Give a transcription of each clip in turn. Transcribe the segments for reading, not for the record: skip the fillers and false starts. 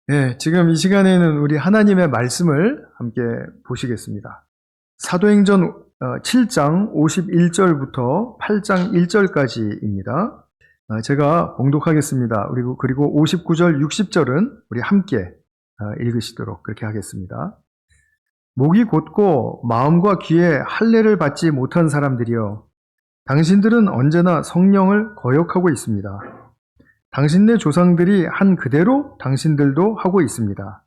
네, 지금 이 시간에는 우리 하나님의 말씀을 함께 보시겠습니다. 사도행전 7장 51절부터 8장 1절까지입니다. 제가 봉독하겠습니다. 그리고 59절, 60절은 우리 함께 읽으시도록 그렇게 하겠습니다. 목이 곧고 마음과 귀에 할례를 받지 못한 사람들이여, 당신들은 언제나 성령을 거역하고 있습니다. 당신네 조상들이 한 그대로 당신들도 하고 있습니다.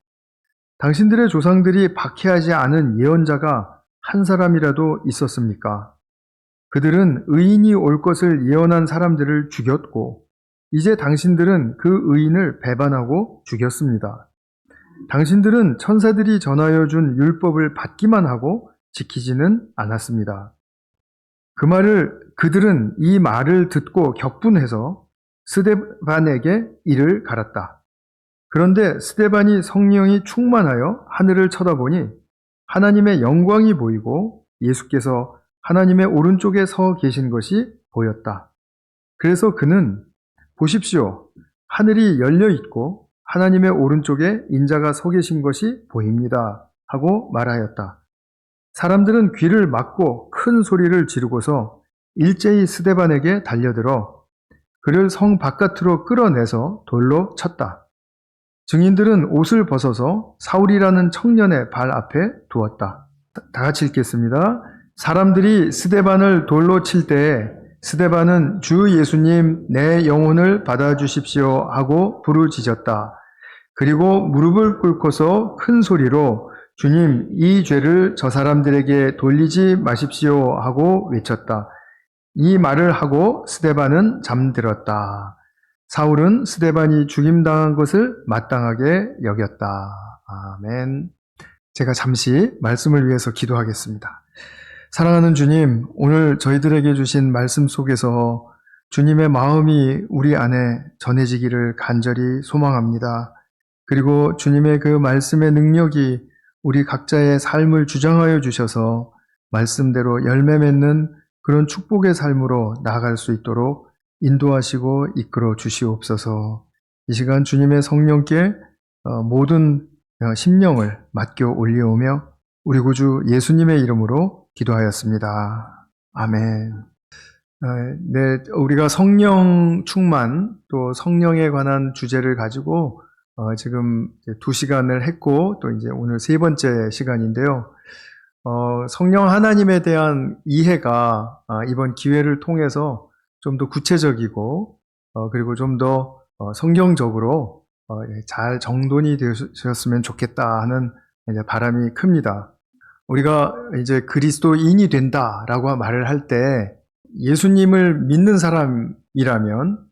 당신들의 조상들이 박해하지 않은 예언자가 한 사람이라도 있었습니까? 그들은 의인이 올 것을 예언한 사람들을 죽였고, 이제 당신들은 그 의인을 배반하고 죽였습니다. 당신들은 천사들이 전하여 준 율법을 받기만 하고 지키지는 않았습니다. 그들은 이 말을 듣고 격분해서 스데반에게 이를 갈았다. 그런데 스데반이 성령이 충만하여 하늘을 쳐다보니 하나님의 영광이 보이고 예수께서 하나님의 오른쪽에 서 계신 것이 보였다. 그래서 그는 보십시오, 하늘이 열려 있고 하나님의 오른쪽에 인자가 서 계신 것이 보입니다 하고 말하였다. 사람들은 귀를 막고 큰 소리를 지르고서 일제히 스데반에게 달려들어 그를 성 바깥으로 끌어내서 돌로 쳤다. 증인들은 옷을 벗어서 사울이라는 청년의 발 앞에 두었다. 다 같이 읽겠습니다. 사람들이 스데반을 돌로 칠 때에 스데반은 주 예수님, 내 영혼을 받아주십시오 하고 부르짖었다. 그리고 무릎을 꿇고서 큰 소리로 주님, 이 죄를 저 사람들에게 돌리지 마십시오 하고 외쳤다. 이 말을 하고 스데반은 잠들었다. 사울은 스데반이 죽임당한 것을 마땅하게 여겼다. 아멘. 제가 잠시 말씀을 위해서 기도하겠습니다. 사랑하는 주님, 오늘 저희들에게 주신 말씀 속에서 주님의 마음이 우리 안에 전해지기를 간절히 소망합니다. 그리고 주님의 그 말씀의 능력이 우리 각자의 삶을 주장하여 주셔서 말씀대로 열매 맺는 그런 축복의 삶으로 나아갈 수 있도록 인도하시고 이끌어 주시옵소서. 이 시간 주님의 성령께 모든 심령을 맡겨 올려오며 우리 구주 예수님의 이름으로 기도하였습니다. 아멘. 네, 우리가 성령 충만 또 성령에 관한 주제를 가지고 지금 2시간을 했고 또 이제 오늘 3번째 시간인데요. 성령 하나님에 대한 이해가 이번 기회를 통해서 좀 더 구체적이고 그리고 좀 더 성경적으로 잘 정돈이 되셨으면 좋겠다 하는 이제 바람이 큽니다. 우리가 이제 그리스도인이 된다라고 말을 할 때 예수님을 믿는 사람이라면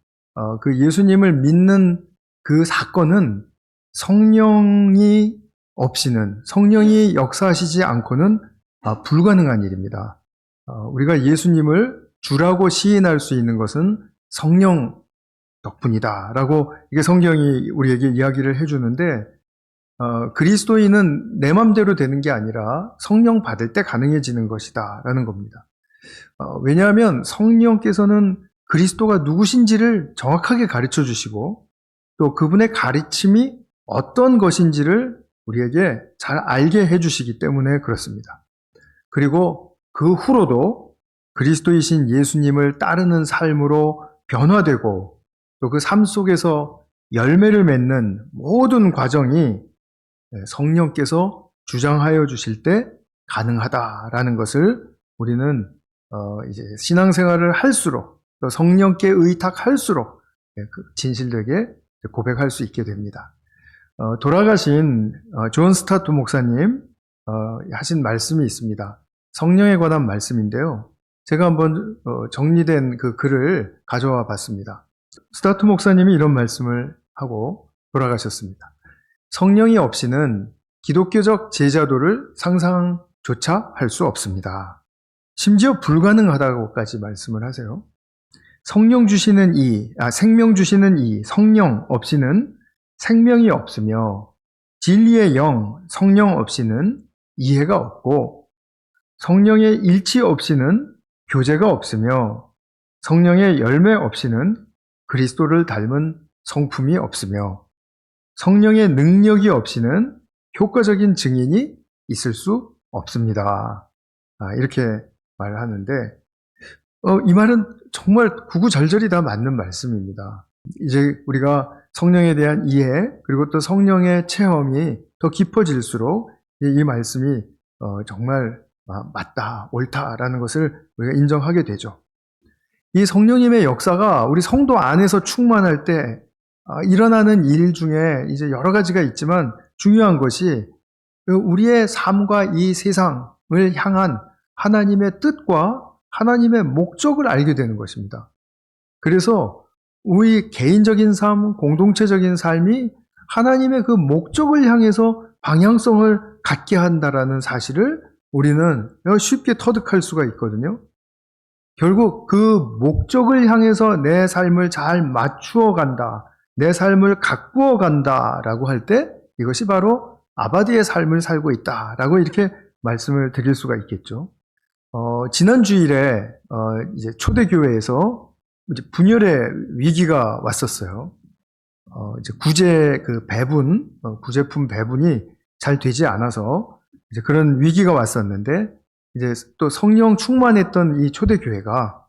그 예수님을 믿는 그 사건은 성령이 역사하시지 않고는 불가능한 일입니다. 우리가 예수님을 주라고 시인할 수 있는 것은 성령 덕분이다 라고 이게 성경이 우리에게 이야기를 해주는데 그리스도인은 내 맘대로 되는 게 아니라 성령 받을 때 가능해지는 것이다 라는 겁니다. 왜냐하면 성령께서는 그리스도가 누구신지를 정확하게 가르쳐 주시고 또 그분의 가르침이 어떤 것인지를 우리에게 잘 알게 해주시기 때문에 그렇습니다. 그리고 그 후로도 그리스도이신 예수님을 따르는 삶으로 변화되고 또 그 삶 속에서 열매를 맺는 모든 과정이 성령께서 주장하여 주실 때 가능하다라는 것을 우리는 이제 신앙생활을 할수록 또 성령께 의탁할수록 진실되게 고백할 수 있게 됩니다. 돌아가신 존 스타트 목사님 하신 말씀이 있습니다. 성령에 관한 말씀인데요. 제가 한번 정리된 그 글을 가져와 봤습니다. 스타트 목사님이 이런 말씀을 하고 돌아가셨습니다. 성령이 없이는 기독교적 제자도를 상상조차 할 수 없습니다. 심지어 불가능하다고까지 말씀을 하세요. 생명 주시는 이 성령 없이는 생명이 없으며 진리의 영 성령 없이는 이해가 없고 성령의 일치 없이는 교제가 없으며 성령의 열매 없이는 그리스도를 닮은 성품이 없으며 성령의 능력이 없이는 효과적인 증인이 있을 수 없습니다. 이렇게 말을 하는데, 이 말은 정말 구구절절이 다 맞는 말씀입니다. 이제 우리가 성령에 대한 이해, 그리고 또 성령의 체험이 더 깊어질수록 이 말씀이 정말 맞다, 옳다라는 것을 우리가 인정하게 되죠. 이 성령님의 역사가 우리 성도 안에서 충만할 때 일어나는 일 중에 이제 여러 가지가 있지만 중요한 것이 우리의 삶과 이 세상을 향한 하나님의 뜻과 하나님의 목적을 알게 되는 것입니다. 그래서 우리 개인적인 삶, 공동체적인 삶이 하나님의 그 목적을 향해서 방향성을 갖게 한다라는 사실을 우리는 쉽게 터득할 수가 있거든요. 결국 그 목적을 향해서 내 삶을 잘 맞추어 간다, 내 삶을 가꾸어 간다라고 할 때 이것이 바로 아바디의 삶을 살고 있다라고 이렇게 말씀을 드릴 수가 있겠죠. 지난 주일에 이제 초대교회에서 이제 분열의 위기가 왔었어요. 이제 구제품 배분이 잘 되지 않아서 이제 그런 위기가 왔었는데, 이제 또 성령 충만했던 이 초대교회가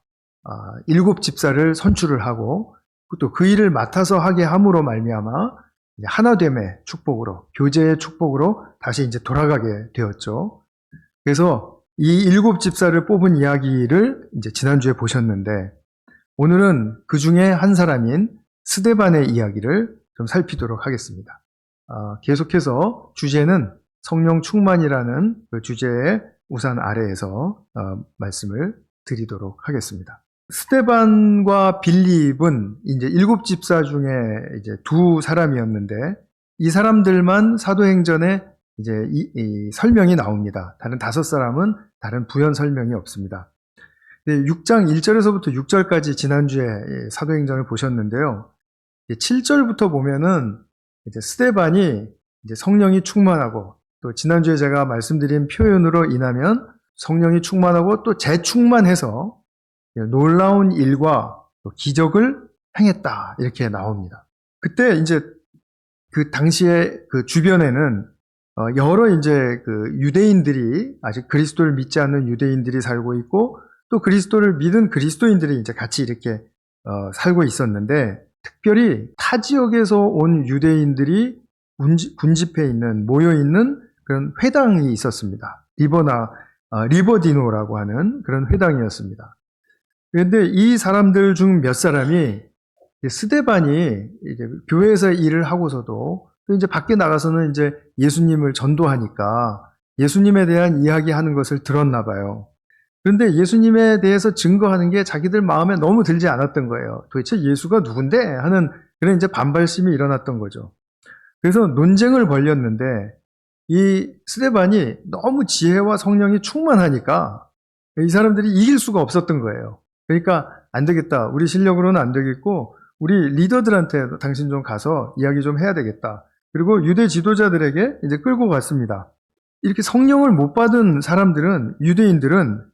7 집사를 선출을 하고 또 그 일을 맡아서 하게 함으로 말미암아 하나됨의 축복으로, 교제의 축복으로 다시 이제 돌아가게 되었죠. 그래서 이 7 집사를 뽑은 이야기를 이제 지난주에 보셨는데, 오늘은 그 중에 한 사람인 스데반의 이야기를 좀 살피도록 하겠습니다. 계속해서 주제는 성령 충만이라는 그 주제의 우산 아래에서 말씀을 드리도록 하겠습니다. 스데반과 빌립은 이제 7 집사 중에 이제 2 사람이었는데, 이 사람들만 사도행전에 이제 이 설명이 나옵니다. 다른 5 사람은 다른 부연 설명이 없습니다. 6장 1절에서부터 6절까지 지난주에 사도행전을 보셨는데요. 7절부터 보면은 이제 스데반이 이제 성령이 충만하고, 또 지난주에 제가 말씀드린 표현으로 인하면 성령이 충만하고 또 재충만해서 놀라운 일과 기적을 행했다, 이렇게 나옵니다. 그때 이제 그 당시에 그 주변에는 여러 이제 그 유대인들이, 아직 그리스도를 믿지 않는 유대인들이 살고 있고, 또 그리스도를 믿은 그리스도인들이 이제 같이 이렇게 살고 있었는데, 특별히 타 지역에서 온 유대인들이 군집해 있는, 모여 있는 그런 회당이 있었습니다. 리버디노라고 하는 그런 회당이었습니다. 그런데 이 사람들 중 몇 사람이 스데반이 이제 교회에서 일을 하고서도 또 이제 밖에 나가서는 이제 예수님을 전도하니까 예수님에 대한 이야기하는 것을 들었나 봐요. 그런데 예수님에 대해서 증거하는 게 자기들 마음에 너무 들지 않았던 거예요. 도대체 예수가 누군데? 하는 그런 이제 반발심이 일어났던 거죠. 그래서 논쟁을 벌였는데, 이 스데반이 너무 지혜와 성령이 충만하니까 이 사람들이 이길 수가 없었던 거예요. 그러니까 안 되겠다, 우리 실력으로는 안 되겠고 우리 리더들한테 당신 좀 가서 이야기 좀 해야 되겠다. 그리고 유대 지도자들에게 이제 끌고 갔습니다. 이렇게 성령을 못 받은 사람들은, 유대인들은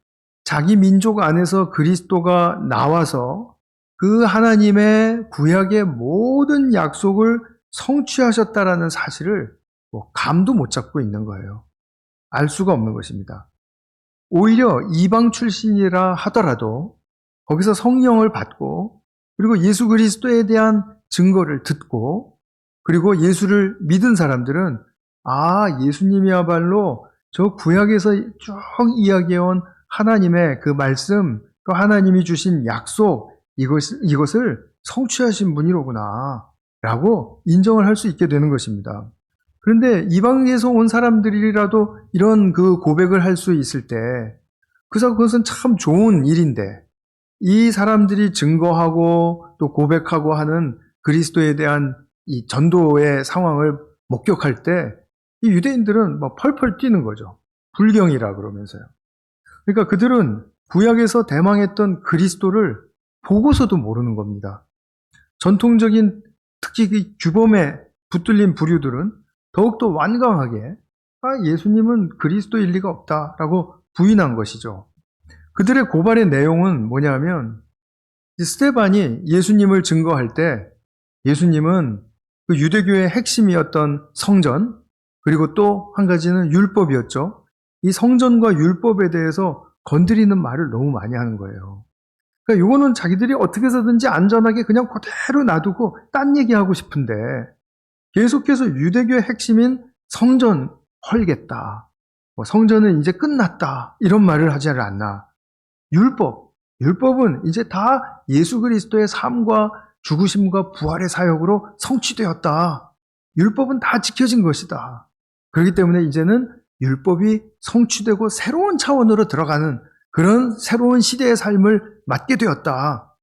자기 민족 안에서 그리스도가 나와서 그 하나님의 구약의 모든 약속을 성취하셨다라는 사실을 감도 못 잡고 있는 거예요. 알 수가 없는 것입니다. 오히려 이방 출신이라 하더라도 거기서 성령을 받고, 그리고 예수 그리스도에 대한 증거를 듣고, 그리고 예수를 믿은 사람들은 예수님이야말로 저 구약에서 쭉 이야기해온 하나님의 그 말씀, 또 하나님이 주신 약속, 이것을 성취하신 분이로구나 라고 인정을 할 수 있게 되는 것입니다. 그런데 이방에서 온 사람들이라도 이런 그 고백을 할 수 있을 때 그것은 참 좋은 일인데, 이 사람들이 증거하고 또 고백하고 하는 그리스도에 대한 이 전도의 상황을 목격할 때 이 유대인들은 막 펄펄 뛰는 거죠. 불경이라 그러면서요. 그러니까 그들은 구약에서 대망했던 그리스도를 보고서도 모르는 겁니다. 전통적인, 특히 그 규범에 붙들린 부류들은 더욱더 완강하게 예수님은 그리스도일 리가 없다라고 부인한 것이죠. 그들의 고발의 내용은 뭐냐면, 스데반이 예수님을 증거할 때 예수님은 그 유대교의 핵심이었던 성전, 그리고 또 한 가지는 율법이었죠. 이 성전과 율법에 대해서 건드리는 말을 너무 많이 하는 거예요. 그러니까 요거는 자기들이 어떻게 해서든지 안전하게 그냥 그대로 놔두고 딴 얘기하고 싶은데 계속해서 유대교의 핵심인 성전 헐겠다. 성전은 이제 끝났다. 이런 말을 하지 않나. 율법은 이제 다 예수 그리스도의 삶과 죽으심과 부활의 사역으로 성취되었다. 율법은 다 지켜진 것이다. 그렇기 때문에 이제는 율법이 성취되고 새로운 차원으로 들어가는 그런 새로운 시대의 삶을 맞게 되었다.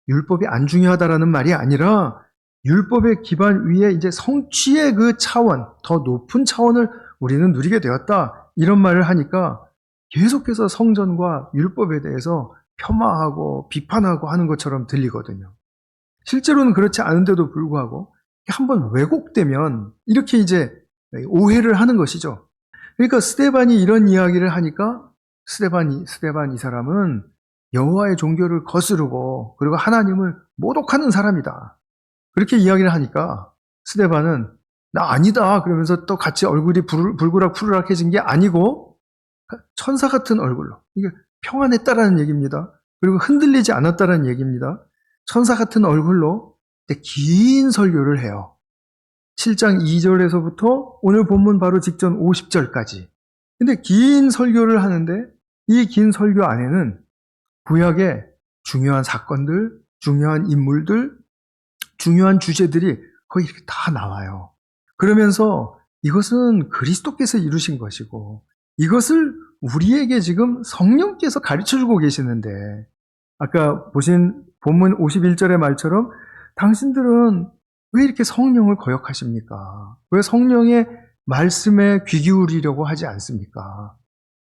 율법이 안 중요하다라는 말이 아니라 율법의 기반 위에 이제 성취의 그 차원, 더 높은 차원을 우리는 누리게 되었다. 이런 말을 하니까 계속해서 성전과 율법에 대해서 폄하하고 비판하고 하는 것처럼 들리거든요. 실제로는 그렇지 않은데도 불구하고 한번 왜곡되면 이렇게 이제 오해를 하는 것이죠. 그러니까 스데반이 이런 이야기를 하니까 스데반 이 사람은 여호와의 종교를 거스르고 그리고 하나님을 모독하는 사람이다. 그렇게 이야기를 하니까 스데반은 나 아니다 그러면서 또 같이 얼굴이 불구락 푸르락해진 게 아니고 천사 같은 얼굴로, 이게 평안했다라는 얘기입니다. 그리고 흔들리지 않았다라는 얘기입니다. 천사 같은 얼굴로 긴 설교를 해요. 7장 2절에서부터 오늘 본문 바로 직전 50절까지. 근데 긴 설교를 하는데 이 긴 설교 안에는 구약의 중요한 사건들, 중요한 인물들, 중요한 주제들이 거의 이렇게 다 나와요. 그러면서 이것은 그리스도께서 이루신 것이고 이것을 우리에게 지금 성령께서 가르쳐주고 계시는데, 아까 보신 본문 51절의 말처럼 당신들은 왜 이렇게 성령을 거역하십니까? 왜 성령의 말씀에 귀 기울이려고 하지 않습니까?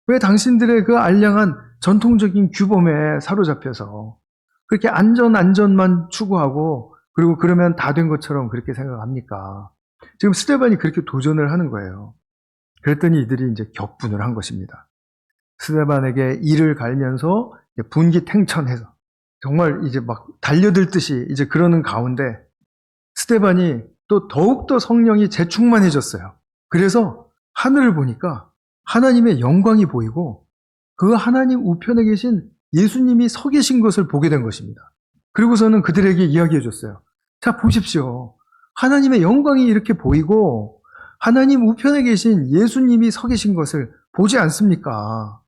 왜 당신들의 그 알량한 전통적인 규범에 사로잡혀서 그렇게 안전만 추구하고 그리고 그러면 다 된 것처럼 그렇게 생각합니까? 지금 스데반이 그렇게 도전을 하는 거예요. 그랬더니 이들이 이제 격분을 한 것입니다. 스데반에게 이를 갈면서 분기탱천해서 정말 이제 막 달려들듯이 이제 그러는 가운데 스데반이 또 더욱더 성령이 재충만해졌어요. 그래서 하늘을 보니까 하나님의 영광이 보이고 그 하나님 우편에 계신 예수님이 서 계신 것을 보게 된 것입니다. 그리고서는 그들에게 이야기해 줬어요. 자, 보십시오. 하나님의 영광이 이렇게 보이고 하나님 우편에 계신 예수님이 서 계신 것을 보지 않습니까?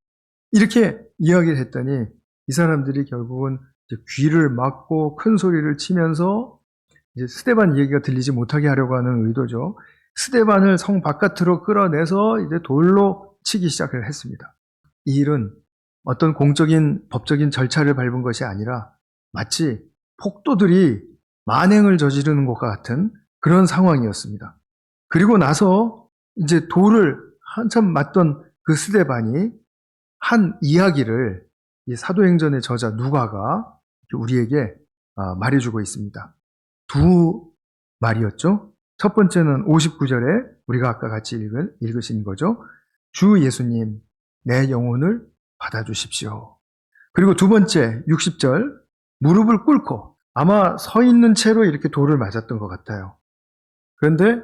이렇게 이야기를 했더니 이 사람들이 결국은 이제 귀를 막고 큰 소리를 치면서 이제 스데반 얘기가 들리지 못하게 하려고 하는 의도죠. 스데반을 성 바깥으로 끌어내서 이제 돌로 치기 시작을 했습니다. 이 일은 어떤 공적인 법적인 절차를 밟은 것이 아니라 마치 폭도들이 만행을 저지르는 것과 같은 그런 상황이었습니다. 그리고 나서 이제 돌을 한참 맞던 그 스데반이 한 이야기를 이 사도행전의 저자 누가가 우리에게 말해주고 있습니다. 두 말이었죠. 첫 번째는 59절에 우리가 아까 같이 읽으신 거죠. 주 예수님, 내 영혼을 받아주십시오. 그리고 두 번째 60절, 무릎을 꿇고 아마 서 있는 채로 이렇게 돌을 맞았던 것 같아요. 그런데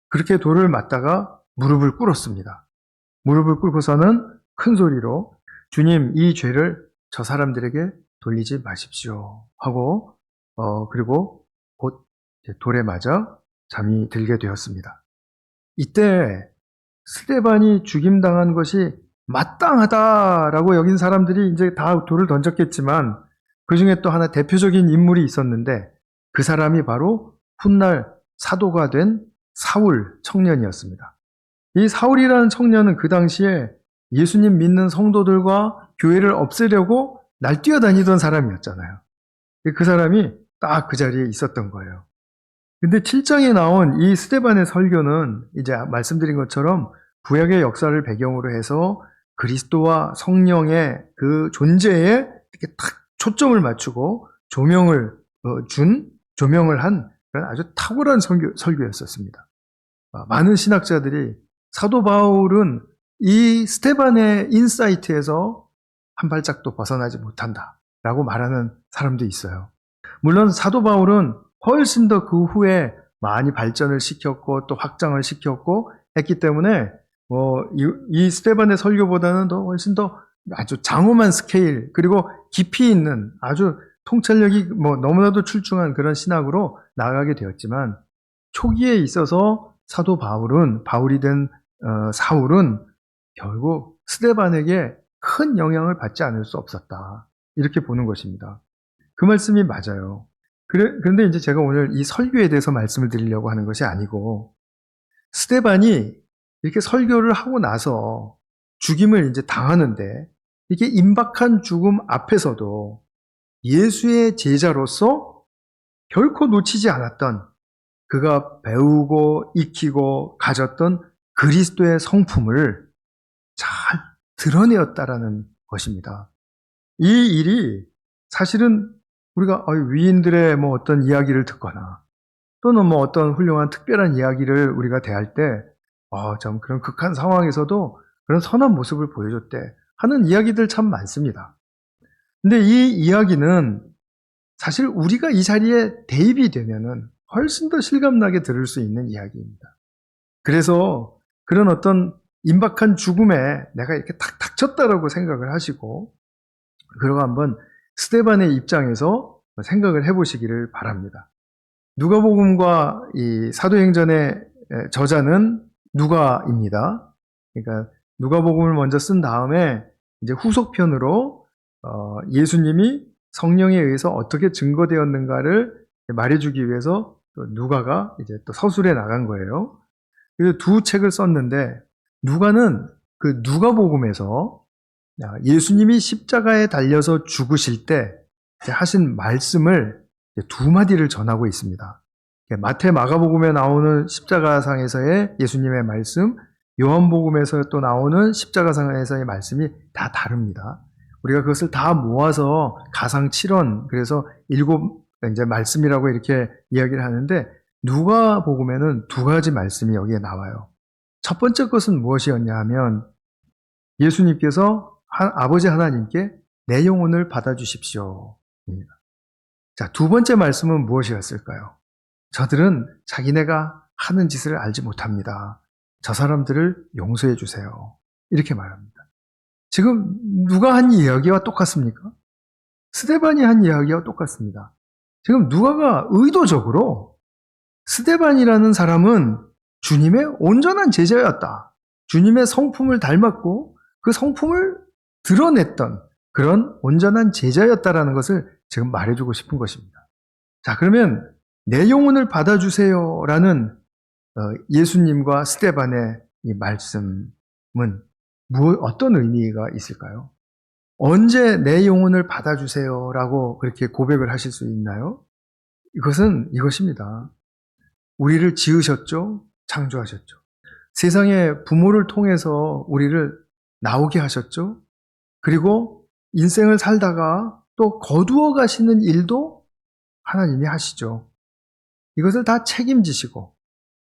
그렇게 돌을 맞다가 무릎을 꿇었습니다. 무릎을 꿇고서는 큰 소리로 주님, 이 죄를 저 사람들에게 돌리지 마십시오 하고 그리고 곧 돌에 맞아 잠이 들게 되었습니다. 이때 스데반이 죽임당한 것이 마땅하다라고 여긴 사람들이 이제 다 돌을 던졌겠지만 그 중에 또 하나 대표적인 인물이 있었는데 그 사람이 바로 훗날 사도가 된 사울 청년이었습니다. 이 사울이라는 청년은 그 당시에 예수님 믿는 성도들과 교회를 없애려고 날뛰어다니던 사람이었잖아요. 그 사람이 딱 그 자리에 있었던 거예요. 근데 7장에 나온 이 스데반의 설교는 이제 말씀드린 것처럼 구약의 역사를 배경으로 해서 그리스도와 성령의 그 존재에 이렇게 딱 초점을 맞추고 조명을 한 그런 아주 탁월한 설교였었습니다. 많은 신학자들이 사도 바울은 이 스데반의 인사이트에서 한 발짝도 벗어나지 못한다라고 말하는 사람도 있어요. 물론 사도 바울은 훨씬 더 그 후에 많이 발전을 시켰고 또 확장을 시켰고 했기 때문에 이 스데반의 설교보다는 더 훨씬 더 아주 장엄한 스케일 그리고 깊이 있는 아주 통찰력이 너무나도 출중한 그런 신학으로 나아가게 되었지만 초기에 있어서 사도 바울이 된 사울은 결국 스데반에게 큰 영향을 받지 않을 수 없었다. 이렇게 보는 것입니다. 그 말씀이 맞아요. 그런데 이제 제가 오늘 이 설교에 대해서 말씀을 드리려고 하는 것이 아니고 스데반이 이렇게 설교를 하고 나서 죽임을 이제 당하는데 이게 임박한 죽음 앞에서도 예수의 제자로서 결코 놓치지 않았던 그가 배우고 익히고 가졌던 그리스도의 성품을 잘 드러내었다라는 것입니다. 이 일이 사실은 우리가 위인들의 어떤 이야기를 듣거나 또는 어떤 훌륭한 특별한 이야기를 우리가 대할 때 참 그런 극한 상황에서도 그런 선한 모습을 보여줬대 하는 이야기들 참 많습니다. 근데 이 이야기는 사실 우리가 이 자리에 대입이 되면은 훨씬 더 실감나게 들을 수 있는 이야기입니다. 그래서 그런 어떤 임박한 죽음에 내가 이렇게 탁 닥쳤다라고 생각을 하시고 그러고 한번 스데반의 입장에서 생각을 해보시기를 바랍니다. 누가복음과 이 사도행전의 저자는 누가입니다. 그러니까 누가복음을 먼저 쓴 다음에 이제 후속편으로 예수님이 성령에 의해서 어떻게 증거되었는가를 말해주기 위해서 또 누가가 이제 또 서술해 나간 거예요. 그래서 두 책을 썼는데 누가는 그 누가복음에서 예수님이 십자가에 달려서 죽으실 때 하신 말씀을 두 마디를 전하고 있습니다. 마태, 마가복음에 나오는 십자가상에서의 예수님의 말씀, 요한복음에서 또 나오는 십자가상에서의 말씀이 다 다릅니다. 우리가 그것을 다 모아서 가상 7원, 그래서 7 이제 말씀이라고 이렇게 이야기를 하는데 누가복음에는 두 가지 말씀이 여기에 나와요. 첫 번째 것은 무엇이었냐 하면 예수님께서 아버지 하나님께 내 영혼을 받아주십시오. 입니다. 자, 두 번째 말씀은 무엇이었을까요? 저들은 자기네가 하는 짓을 알지 못합니다. 저 사람들을 용서해 주세요. 이렇게 말합니다. 지금 누가 한 이야기와 똑같습니까? 스데반이 한 이야기와 똑같습니다. 지금 누가가 의도적으로 스데반이라는 사람은 주님의 온전한 제자였다. 주님의 성품을 닮았고 그 성품을 드러냈던 그런 온전한 제자였다라는 것을 지금 말해주고 싶은 것입니다. 자, 그러면 내 영혼을 받아주세요 라는 예수님과 스데반의 이 말씀은 어떤 의미가 있을까요? 언제 내 영혼을 받아주세요 라고 그렇게 고백을 하실 수 있나요? 이것입니다. 우리를 지으셨죠? 창조하셨죠. 세상에 부모를 통해서 우리를 나오게 하셨죠? 그리고 인생을 살다가 또 거두어 가시는 일도 하나님이 하시죠. 이것을 다 책임지시고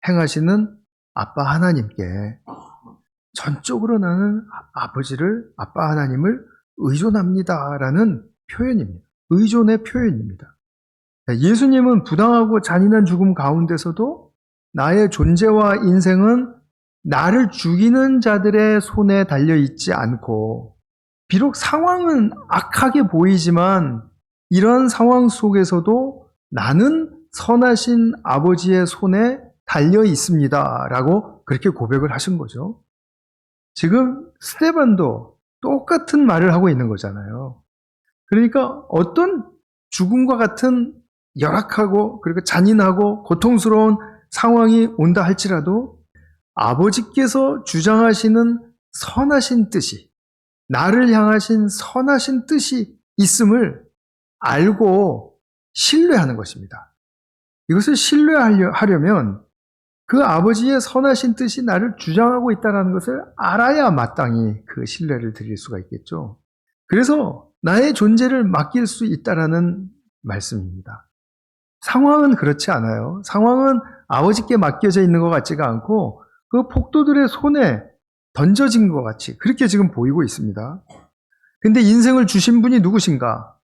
행하시는 아빠 하나님께 전적으로 나는 아빠 하나님을 의존합니다라는 표현입니다. 의존의 표현입니다. 예수님은 부당하고 잔인한 죽음 가운데서도 나의 존재와 인생은 나를 죽이는 자들의 손에 달려있지 않고 비록 상황은 악하게 보이지만 이런 상황 속에서도 나는 선하신 아버지의 손에 달려 있습니다. 라고 그렇게 고백을 하신 거죠. 지금 스데반도 똑같은 말을 하고 있는 거잖아요. 그러니까 어떤 죽음과 같은 열악하고 그리고 잔인하고 고통스러운 상황이 온다 할지라도 아버지께서 주장하시는 선하신 뜻이 나를 향하신 선하신 뜻이 있음을 알고 신뢰하는 것입니다. 이것을 신뢰하려면 그 아버지의 선하신 뜻이 나를 주장하고 있다는 것을 알아야 마땅히 그 신뢰를 드릴 수가 있겠죠. 그래서 나의 존재를 맡길 수 있다는 말씀입니다. 상황은 그렇지 않아요. 상황은 아버지께 맡겨져 있는 것 같지가 않고 그 폭도들의 손에 던져진 것 같이 그렇게 지금 보이고 있습니다. 근데 인생을 주신 분이 누구신가?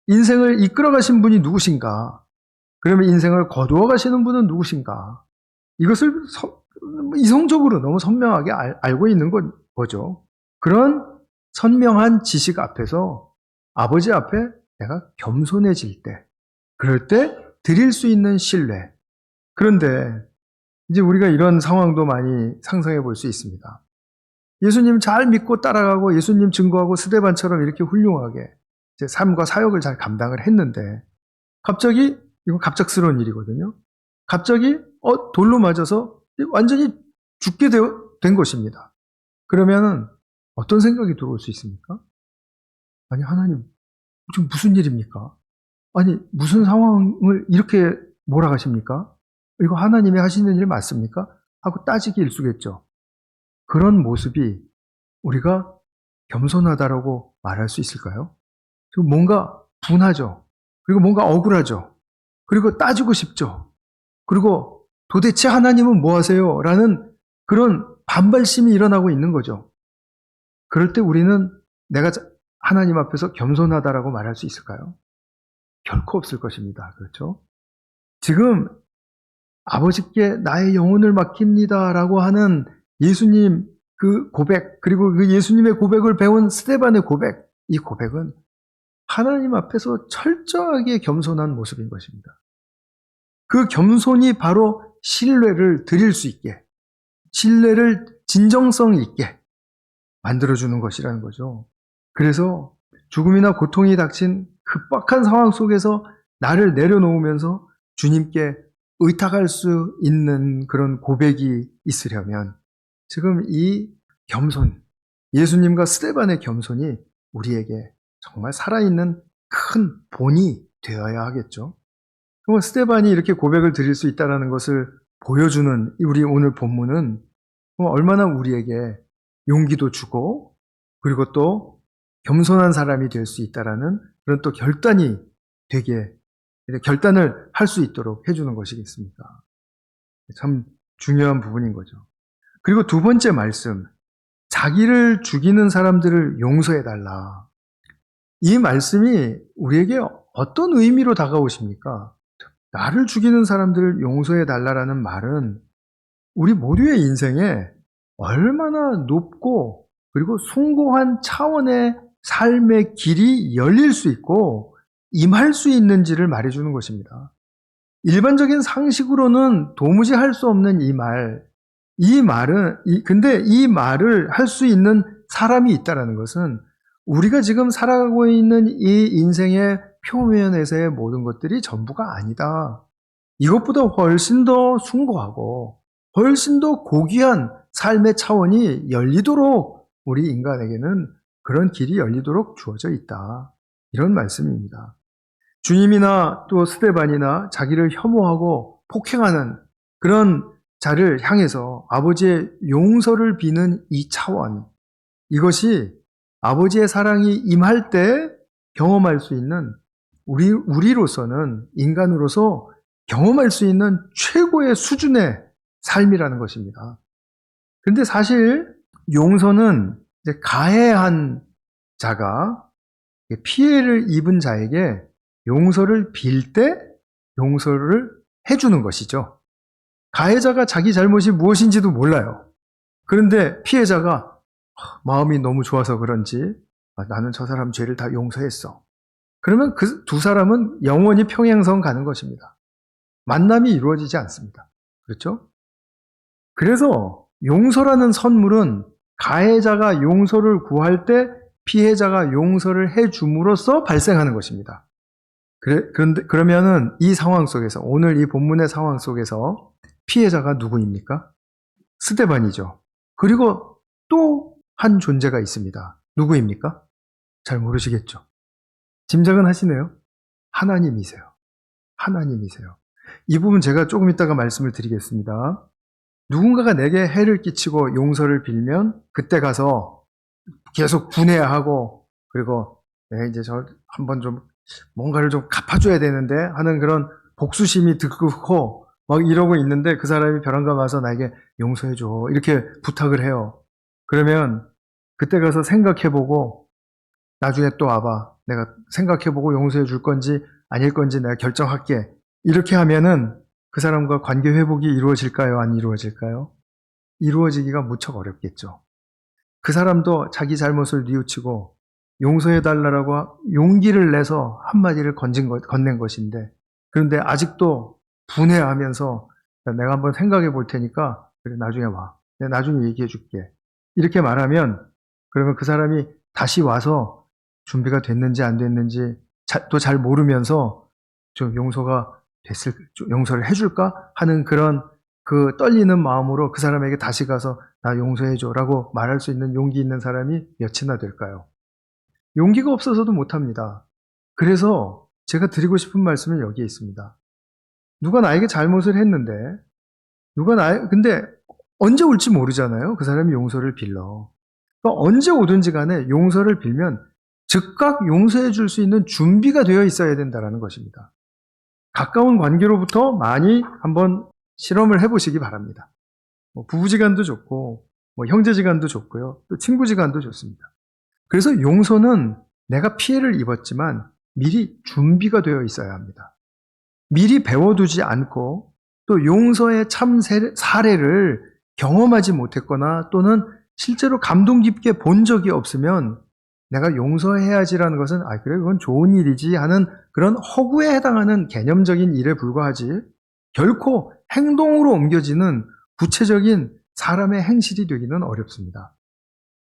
인생을 이끌어 가신 분이 누구신가? 그러면 인생을 거두어 가시는 분은 누구신가? 이것을 이성적으로 너무 선명하게 알고 있는 거죠. 그런 선명한 지식 앞에서 아버지 앞에 내가 겸손해질 때, 그럴 때 드릴 수 있는 신뢰. 그런데 이제 우리가 이런 상황도 많이 상상해 볼 수 있습니다. 예수님 잘 믿고 따라가고 예수님 증거하고 스데반처럼 이렇게 훌륭하게 제 삶과 사역을 잘 감당을 했는데 갑자기 이건 갑작스러운 일이거든요. 갑자기 돌로 맞아서 완전히 죽게 된 것입니다. 그러면은 어떤 생각이 들어올 수 있습니까? 아니 하나님 지금 무슨 일입니까? 아니 무슨 상황을 이렇게 몰아가십니까? 이거 하나님이 하시는 일 맞습니까? 하고 따지기 일쑤겠죠. 그런 모습이 우리가 겸손하다라고 말할 수 있을까요? 지금 뭔가 분하죠. 그리고 뭔가 억울하죠. 그리고 따지고 싶죠. 그리고 도대체 하나님은 뭐 하세요? 라는 그런 반발심이 일어나고 있는 거죠. 그럴 때 우리는 내가 하나님 앞에서 겸손하다라고 말할 수 있을까요? 결코 없을 것입니다. 그렇죠? 지금 아버지께 나의 영혼을 맡깁니다라고 하는 예수님 그 고백, 그리고 그 예수님의 고백을 배운 스데반의 고백, 이 고백은 하나님 앞에서 철저하게 겸손한 모습인 것입니다. 그 겸손이 바로 신뢰를 드릴 수 있게, 신뢰를 진정성 있게 만들어주는 것이라는 거죠. 그래서 죽음이나 고통이 닥친 급박한 상황 속에서 나를 내려놓으면서 주님께 의탁할 수 있는 그런 고백이 있으려면 지금 이 겸손, 예수님과 스데반의 겸손이 우리에게 정말 살아있는 큰 본이 되어야 하겠죠. 그럼 스데반이 이렇게 고백을 드릴 수 있다는 것을 보여주는 우리 오늘 본문은 얼마나 우리에게 용기도 주고 그리고 또 겸손한 사람이 될 수 있다라는 그런 또 결단이 되게 결단을 할 수 있도록 해주는 것이겠습니까? 참 중요한 부분인 거죠. 그리고 두 번째 말씀, 자기를 죽이는 사람들을 용서해달라. 이 말씀이 우리에게 어떤 의미로 다가오십니까? 나를 죽이는 사람들을 용서해달라라는 말은 우리 모두의 인생에 얼마나 높고 그리고 숭고한 차원의 삶의 길이 열릴 수 있고 임할 수 있는지를 말해주는 것입니다. 일반적인 상식으로는 도무지 할 수 없는 근데 이 말을 할 수 있는 사람이 있다는 것은 우리가 지금 살아가고 있는 이 인생의 표면에서의 모든 것들이 전부가 아니다. 이것보다 훨씬 더 숭고하고 훨씬 더 고귀한 삶의 차원이 열리도록 우리 인간에게는 그런 길이 열리도록 주어져 있다. 이런 말씀입니다. 주님이나 또 스데반이나 자기를 혐오하고 폭행하는 그런 자를 향해서 아버지의 용서를 비는 이 차원, 이것이 아버지의 사랑이 임할 때 경험할 수 있는 우리로서는 인간으로서 경험할 수 있는 최고의 수준의 삶이라는 것입니다. 그런데 사실 용서는 이제 가해한 자가 피해를 입은 자에게 용서를 빌 때 용서를 해주는 것이죠. 가해자가 자기 잘못이 무엇인지도 몰라요. 그런데 피해자가 마음이 너무 좋아서 그런지 나는 저 사람 죄를 다 용서했어. 그러면 그 두 사람은 영원히 평행선 가는 것입니다. 만남이 이루어지지 않습니다. 그렇죠? 그래서 용서라는 선물은 가해자가 용서를 구할 때 피해자가 용서를 해줌으로써 발생하는 것입니다. 그러면은 이 상황 속에서, 오늘 이 본문의 상황 속에서 피해자가 누구입니까? 스데반이죠. 그리고 또 한 존재가 있습니다. 누구입니까? 잘 모르시겠죠? 짐작은 하시네요? 하나님이세요. 하나님이세요. 이 부분 제가 조금 이따가 말씀을 드리겠습니다. 누군가가 내게 해를 끼치고 용서를 빌면 그때 가서 계속 분해하고 그리고 이제 저 한번 좀 뭔가를 좀 갚아줘야 되는데 하는 그런 복수심이 드글고 막 이러고 있는데 그 사람이 벼랑간 와서 나에게 용서해줘 이렇게 부탁을 해요. 그러면 그때 가서 생각해보고 나중에 또 와봐. 내가 생각해보고 용서해 줄 건지 아닐 건지 내가 결정할게. 이렇게 하면은 그 사람과 관계 회복이 이루어질까요? 안 이루어질까요? 이루어지기가 무척 어렵겠죠. 그 사람도 자기 잘못을 뉘우치고 용서해달라고 용기를 내서 한마디를 건넨 것인데, 그런데 아직도 분해하면서 내가 한번 생각해 볼 테니까 그래, 나중에 와. 내가 나중에 얘기해 줄게. 이렇게 말하면 그러면 그 사람이 다시 와서 준비가 됐는지 안 됐는지 또 잘 모르면서 좀 용서를 해줄까 하는 그런 그 떨리는 마음으로 그 사람에게 다시 가서 나 용서해줘 라고 말할 수 있는 용기 있는 사람이 몇이나 될까요? 용기가 없어서도 못합니다. 그래서 제가 드리고 싶은 말씀은 여기에 있습니다. 누가 나에게 잘못을 했는데, 근데 언제 올지 모르잖아요. 그 사람이 용서를 빌러. 그러니까 언제 오든지 간에 용서를 빌면 즉각 용서해 줄 수 있는 준비가 되어 있어야 된다는 것입니다. 가까운 관계로부터 많이 한번 실험을 해보시기 바랍니다. 부부지간도 좋고, 형제지간도 좋고요. 또 친구지간도 좋습니다. 그래서 용서는 내가 피해를 입었지만 미리 준비가 되어 있어야 합니다. 미리 배워두지 않고 또 용서의 참 사례를 경험하지 못했거나 또는 실제로 감동 깊게 본 적이 없으면 내가 용서해야지라는 것은 그래 그건 좋은 일이지 하는 그런 허구에 해당하는 개념적인 일에 불과하지 결코 행동으로 옮겨지는 구체적인 사람의 행실이 되기는 어렵습니다.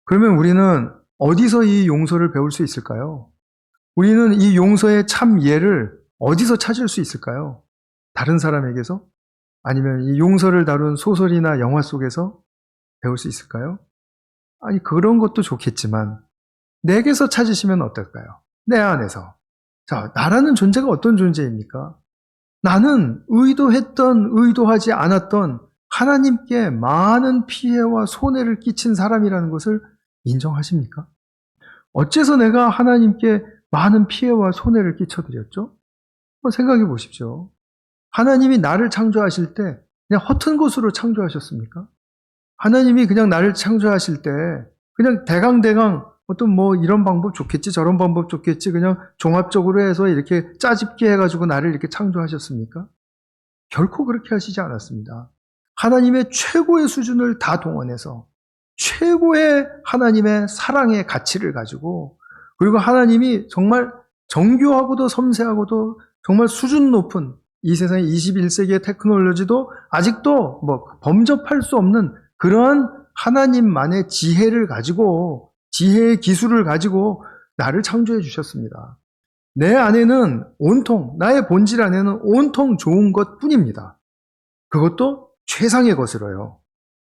그러면 우리는 어디서 이 용서를 배울 수 있을까요? 우리는 이 용서의 참 예를 어디서 찾을 수 있을까요? 다른 사람에게서? 아니면 이 용서를 다룬 소설이나 영화 속에서 배울 수 있을까요? 아니, 그런 것도 좋겠지만, 내게서 찾으시면 어떨까요? 내 안에서. 자, 나라는 존재가 어떤 존재입니까? 나는 의도했던, 의도하지 않았던 하나님께 많은 피해와 손해를 끼친 사람이라는 것을 인정하십니까? 어째서 내가 하나님께 많은 피해와 손해를 끼쳐드렸죠? 한번 생각해 보십시오. 하나님이 나를 창조하실 때 그냥 허튼 것으로 창조하셨습니까? 하나님이 그냥 나를 창조하실 때 그냥 대강 어떤 이런 방법 좋겠지 저런 방법 좋겠지 그냥 종합적으로 해서 이렇게 짜집게 해가지고 나를 이렇게 창조하셨습니까? 결코 그렇게 하시지 않았습니다. 하나님의 최고의 수준을 다 동원해서 최고의 하나님의 사랑의 가치를 가지고 그리고 하나님이 정말 정교하고도 섬세하고도 정말 수준 높은 이 세상의 21세기의 테크놀로지도 아직도 범접할 수 없는 그러한 하나님만의 지혜를 가지고 지혜의 기술을 가지고 나를 창조해 주셨습니다. 내 안에는 온통 나의 본질 안에는 온통 좋은 것뿐입니다. 그것도 최상의 것으로요.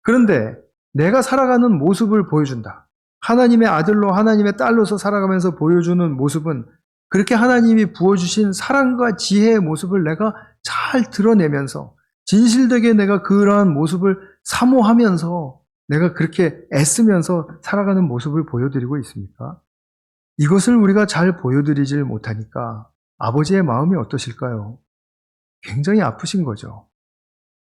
그런데 내가 살아가는 모습을 보여준다. 하나님의 아들로 하나님의 딸로서 살아가면서 보여주는 모습은 그렇게 하나님이 부어주신 사랑과 지혜의 모습을 내가 잘 드러내면서 진실되게 내가 그러한 모습을 사모하면서 내가 그렇게 애쓰면서 살아가는 모습을 보여드리고 있습니까? 이것을 우리가 잘 보여드리질 못하니까 아버지의 마음이 어떠실까요? 굉장히 아프신 거죠.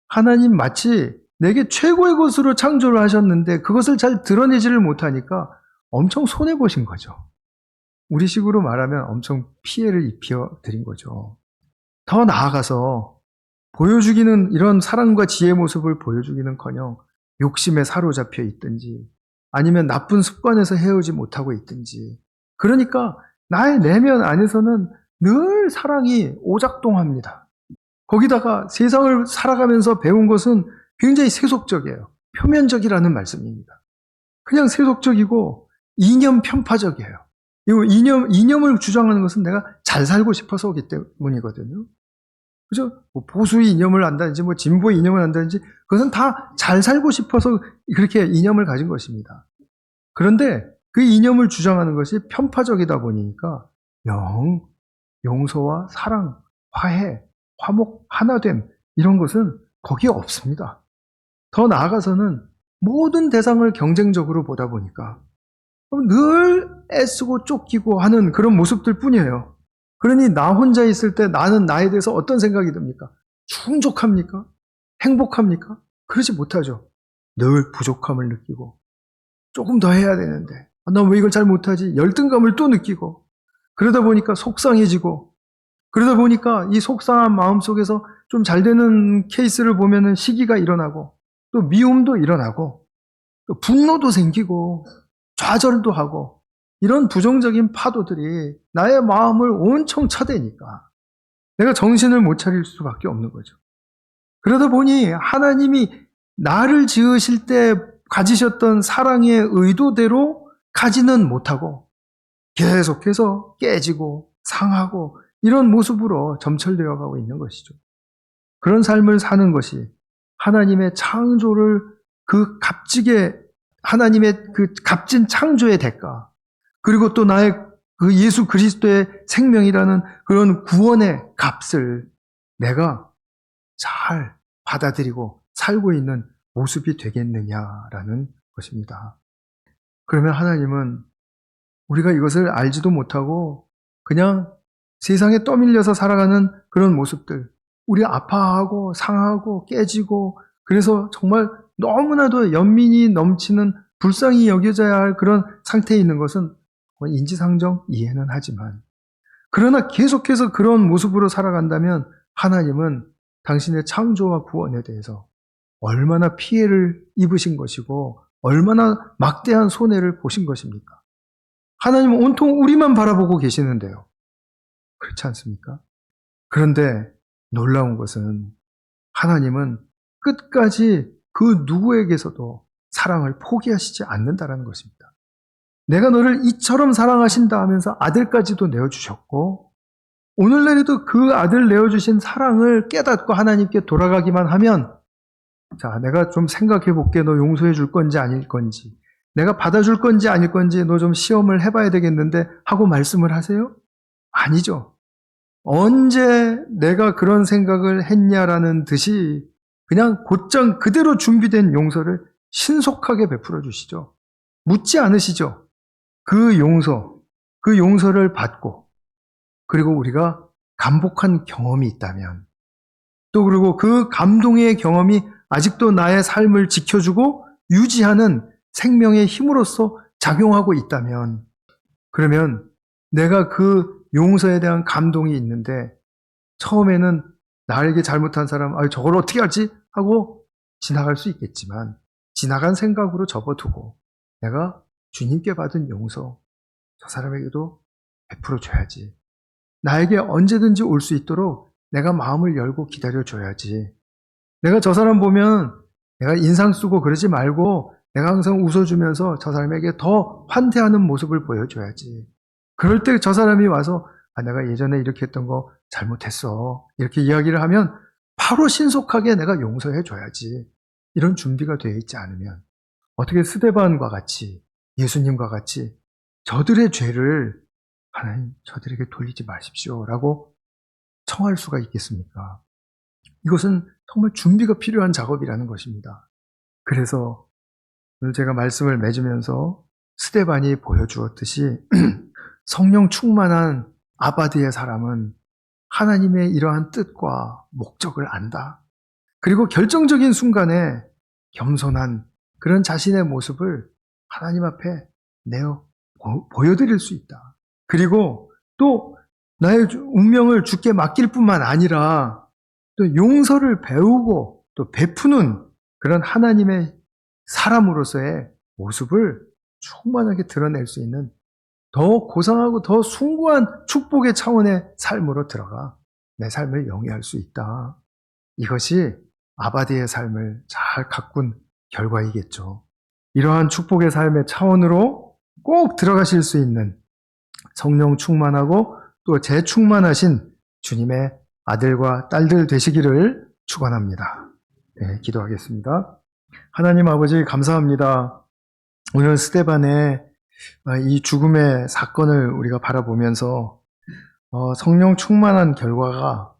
하나님 마치 내게 최고의 것으로 창조를 하셨는데 그것을 잘 드러내지를 못하니까 엄청 손해보신 거죠. 우리 식으로 말하면 엄청 피해를 입혀드린 거죠. 더 나아가서 보여주기는 이런 사랑과 지혜의 모습을 보여주기는커녕 욕심에 사로잡혀 있든지 아니면 나쁜 습관에서 헤어지 못하고 있든지 그러니까 나의 내면 안에서는 늘 사랑이 오작동합니다. 거기다가 세상을 살아가면서 배운 것은 굉장히 세속적이에요. 표면적이라는 말씀입니다. 그냥 세속적이고 이념 편파적이에요. 이념을 주장하는 것은 내가 잘 살고 싶어서기 때문이거든요. 그죠? 보수의 이념을 안다든지, 진보의 이념을 안다든지, 그것은 다 잘 살고 싶어서 그렇게 이념을 가진 것입니다. 그런데 그 이념을 주장하는 것이 편파적이다 보니까 용서와 사랑, 화해, 화목, 하나됨 이런 것은 거기에 없습니다. 더 나아가서는 모든 대상을 경쟁적으로 보다 보니까 늘 애쓰고 쫓기고 하는 그런 모습들 뿐이에요. 그러니 나 혼자 있을 때 나는 나에 대해서 어떤 생각이 듭니까? 충족합니까? 행복합니까? 그러지 못하죠. 늘 부족함을 느끼고 조금 더 해야 되는데 나 왜 이걸 잘 못하지? 열등감을 또 느끼고 그러다 보니까 속상해지고 그러다 보니까 이 속상한 마음 속에서 좀 잘 되는 케이스를 보면은 시기가 일어나고 또 미움도 일어나고 또 분노도 생기고 좌절도 하고 이런 부정적인 파도들이 나의 마음을 온통 차대니까 내가 정신을 못 차릴 수밖에 없는 거죠. 그러다 보니 하나님이 나를 지으실 때 가지셨던 사랑의 의도대로 가지는 못하고 계속해서 깨지고 상하고 이런 모습으로 점철되어 가고 있는 것이죠. 그런 삶을 사는 것이 하나님의 창조를 그 값지게 하나님의 그 값진 창조의 대가 그리고 또 나의 그 예수 그리스도의 생명이라는 그런 구원의 값을 내가 잘 받아들이고 살고 있는 모습이 되겠느냐라는 것입니다. 그러면 하나님은 우리가 이것을 알지도 못하고 그냥 세상에 떠밀려서 살아가는 그런 모습들, 우리 아파하고 상하고 깨지고 그래서 정말 너무나도 연민이 넘치는 불쌍히 여겨져야 할 그런 상태에 있는 것은 인지상정 이해는 하지만 그러나 계속해서 그런 모습으로 살아간다면 하나님은 당신의 창조와 구원에 대해서 얼마나 피해를 입으신 것이고 얼마나 막대한 손해를 보신 것입니까? 하나님은 온통 우리만 바라보고 계시는데요. 그렇지 않습니까? 그런데 놀라운 것은 하나님은 끝까지 그 누구에게서도 사랑을 포기하시지 않는다는 것입니다. 내가 너를 이처럼 사랑하신다 하면서 아들까지도 내어주셨고 오늘날에도 그 아들 내어주신 사랑을 깨닫고 하나님께 돌아가기만 하면 자, 내가 좀 생각해 볼게. 너 용서해 줄 건지 아닐 건지 내가 받아줄 건지 아닐 건지 너 좀 시험을 해봐야 되겠는데 하고 말씀을 하세요? 아니죠. 언제 내가 그런 생각을 했냐라는 듯이 그냥 곧장 그대로 준비된 용서를 신속하게 베풀어 주시죠. 묻지 않으시죠. 그 용서를 받고 그리고 우리가 감복한 경험이 있다면 또 그리고 그 감동의 경험이 아직도 나의 삶을 지켜주고 유지하는 생명의 힘으로서 작용하고 있다면 그러면 내가 그 용서에 대한 감동이 있는데 처음에는 나에게 잘못한 사람 저걸 어떻게 하지? 하고 지나갈 수 있겠지만 지나간 생각으로 접어두고 내가 주님께 받은 용서 저 사람에게도 베풀어 줘야지. 나에게 언제든지 올 수 있도록 내가 마음을 열고 기다려 줘야지. 내가 저 사람 보면 내가 인상 쓰고 그러지 말고 내가 항상 웃어주면서 저 사람에게 더 환대하는 모습을 보여줘야지. 그럴 때 저 사람이 와서 내가 예전에 이렇게 했던 거 잘못했어. 이렇게 이야기를 하면 바로 신속하게 내가 용서해 줘야지. 이런 준비가 되어 있지 않으면 어떻게 스데반과 같이 예수님과 같이 저들의 죄를 하나님 저들에게 돌리지 마십시오 라고 청할 수가 있겠습니까? 이것은 정말 준비가 필요한 작업이라는 것입니다. 그래서 오늘 제가 말씀을 맺으면서 스데반이 보여주었듯이 성령 충만한 아바드의 사람은 하나님의 이러한 뜻과 목적을 안다. 그리고 결정적인 순간에 겸손한 그런 자신의 모습을 하나님 앞에 보여드릴 수 있다. 그리고 또 나의 운명을 주께 맡길 뿐만 아니라 또 용서를 배우고 또 베푸는 그런 하나님의 사람으로서의 모습을 충만하게 드러낼 수 있는 더 고상하고 더 숭고한 축복의 차원의 삶으로 들어가 내 삶을 영위할 수 있다. 이것이 아바디의 삶을 잘 가꾼 결과이겠죠. 이러한 축복의 삶의 차원으로 꼭 들어가실 수 있는 성령 충만하고 또 재충만하신 주님의 아들과 딸들 되시기를 축원합니다. 네, 기도하겠습니다. 하나님 아버지 감사합니다. 오늘 스데반의 이 죽음의 사건을 우리가 바라보면서 성령 충만한 결과가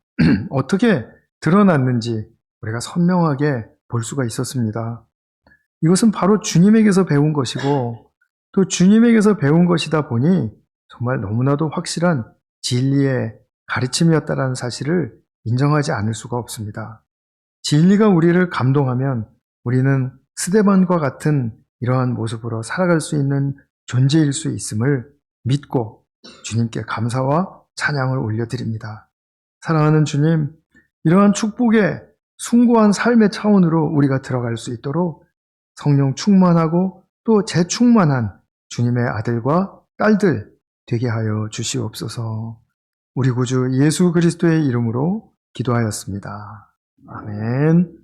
어떻게 드러났는지 우리가 선명하게 볼 수가 있었습니다. 이것은 바로 주님에게서 배운 것이고 또 주님에게서 배운 것이다 보니 정말 너무나도 확실한 진리의 가르침이었다는 사실을 인정하지 않을 수가 없습니다. 진리가 우리를 감동하면 우리는 스데반과 같은 이러한 모습으로 살아갈 수 있는 존재일 수 있음을 믿고 주님께 감사와 찬양을 올려드립니다. 사랑하는 주님, 이러한 축복의 숭고한 삶의 차원으로 우리가 들어갈 수 있도록 성령 충만하고 또 재충만한 주님의 아들과 딸들 되게 하여 주시옵소서. 우리 구주 예수 그리스도의 이름으로 기도하였습니다. 아멘.